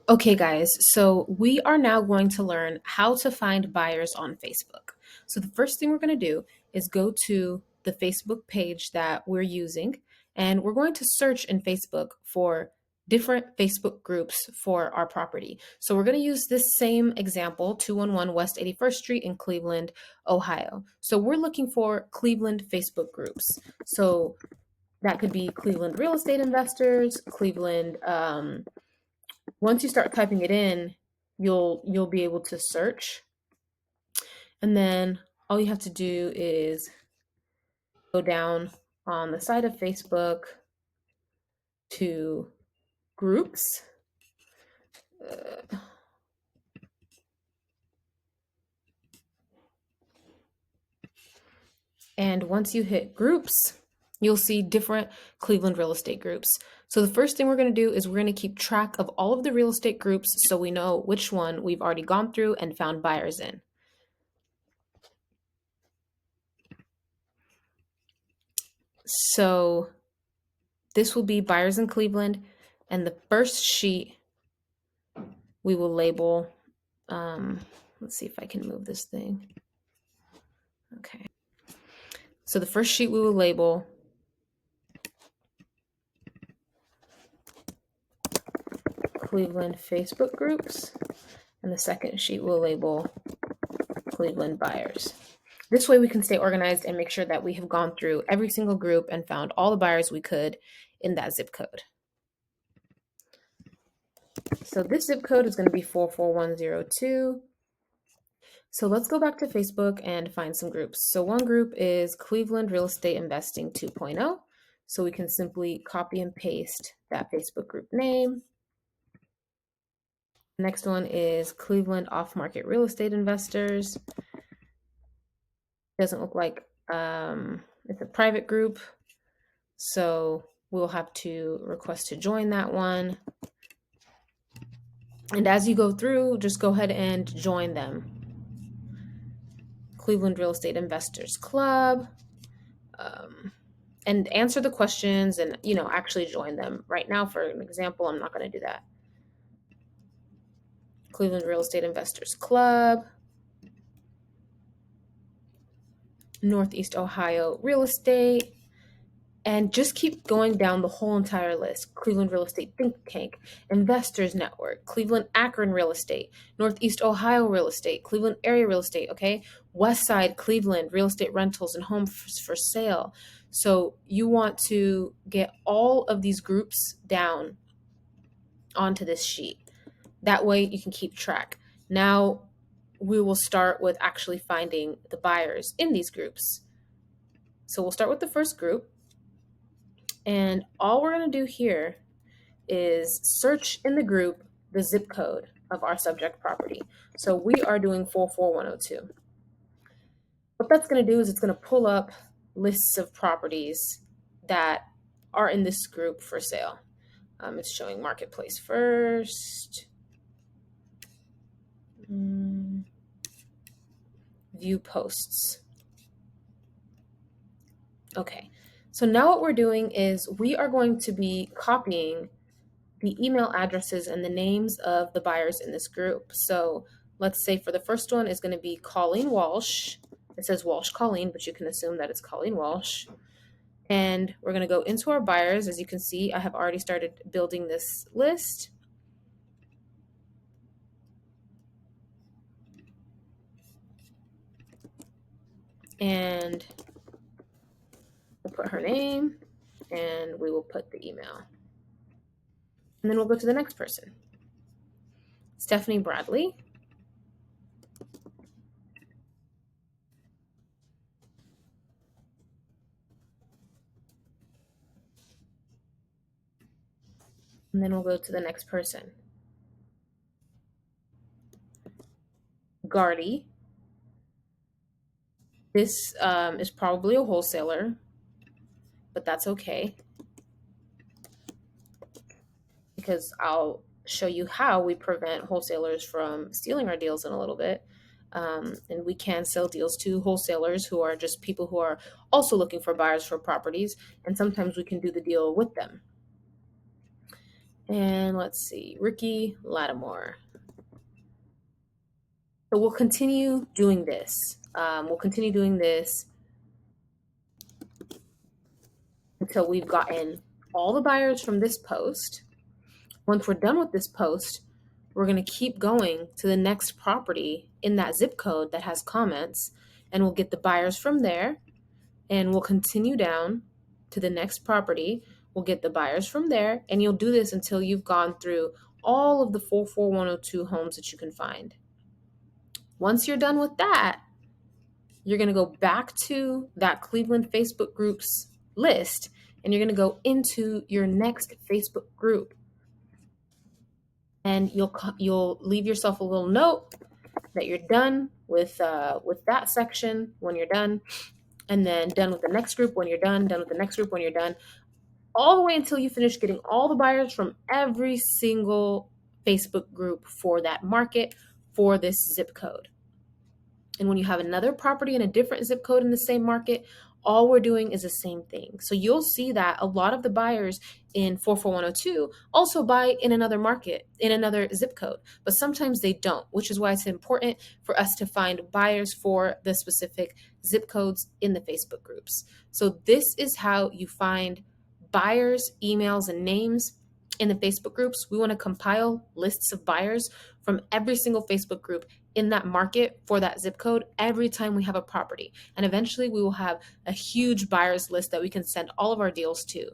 Okay, guys, so we are now going to learn how to find buyers on Facebook. So, the first thing we're going to do is go to the Facebook page that we're using, and we're going to search in Facebook for different Facebook groups for our property. So, we're going to use this same example 211 West 81st Street in Cleveland, Ohio. So, we're looking for Cleveland Facebook groups. So, that could be Cleveland real estate investors, Cleveland once you start typing it in, you'll be able to search. And then all you have to do is go down on the side of Facebook to groups. And once you hit groups, you'll see different Cleveland real estate groups. So the first thing we're going to do is we're going to keep track of all of the real estate groups so we know which one we've already gone through and found buyers in. So this will be buyers in Cleveland, and the first sheet we will label, let's see if I can move this thing. Okay. So the first sheet we will label Cleveland Facebook groups, and the second sheet we'll label Cleveland buyers. This way we can stay organized and make sure that we have gone through every single group and found all the buyers we could in that zip code. So this zip code is going to be 44102. So let's go back to Facebook and find some groups. So one group is Cleveland Real Estate Investing 2.0. So we can simply copy and paste that Facebook group name. The next one is Cleveland Off-Market Real Estate Investors. Doesn't look like it's a private group, so we'll have to request to join that one. And as you go through, just go ahead and join them. Cleveland Real Estate Investors Club, and answer the questions and actually join them. Right now, for an example, I'm not going to do that. Cleveland Real Estate Investors Club, Northeast Ohio Real Estate, and just keep going down the whole entire list. Cleveland Real Estate Think Tank, Investors Network, Cleveland Akron Real Estate, Northeast Ohio Real Estate, Cleveland Area Real Estate, okay? West Side Cleveland Real Estate Rentals and Homes for Sale. So you want to get all of these groups down onto this sheet. That way you can keep track. Now we will start with actually finding the buyers in these groups. So we'll start with the first group. And all we're going to do here is search in the group the zip code of our subject property. So we are doing 44102. What that's going to do is it's going to pull up lists of properties that are in this group for sale. It's showing marketplace first. View posts. Okay, so now what we're doing is we are going to be copying the email addresses and the names of the buyers in this group. So let's say for the first one is going to be Colleen Walsh. It says Walsh Colleen, but you can assume that it's Colleen Walsh. And we're going to go into our buyers. As you can see, I have already started building this list. And we'll put her name and we will put the email. And then we'll go to the next person. Stephanie Bradley. And then we'll go to the next person. Gardy. This is probably a wholesaler, but that's okay, because I'll show you how we prevent wholesalers from stealing our deals in a little bit. And we can sell deals to wholesalers who are just people who are also looking for buyers for properties, and sometimes we can do the deal with them. And let's see, Ricky Lattimore. So we'll continue doing this. We'll continue doing this until we've gotten all the buyers from this post. Once we're done with this post, we're going to keep going to the next property in that zip code that has comments, and we'll get the buyers from there, and we'll continue down to the next property. We'll get the buyers from there, and you'll do this until you've gone through all of the 44102 homes that you can find. Once you're done with that, you're going to go back to that Cleveland Facebook groups list, and you're going to go into your next Facebook group, and you'll leave yourself a little note that you're done with that section when you're done, and then done with the next group when you're done with the next group when you're done, all the way until you finish getting all the buyers from every single Facebook group for that market, for this zip code. And when you have another property in a different zip code in the same market, all we're doing is the same thing. So you'll see that a lot of the buyers in 44102 also buy in another market, in another zip code, but sometimes they don't, which is why it's important for us to find buyers for the specific zip codes in the Facebook groups. So this is how you find buyers, emails, and names in the Facebook groups. We want to compile lists of buyers from every single Facebook group in that market for that zip code every time we have a property. And eventually we will have a huge buyers list that we can send all of our deals to.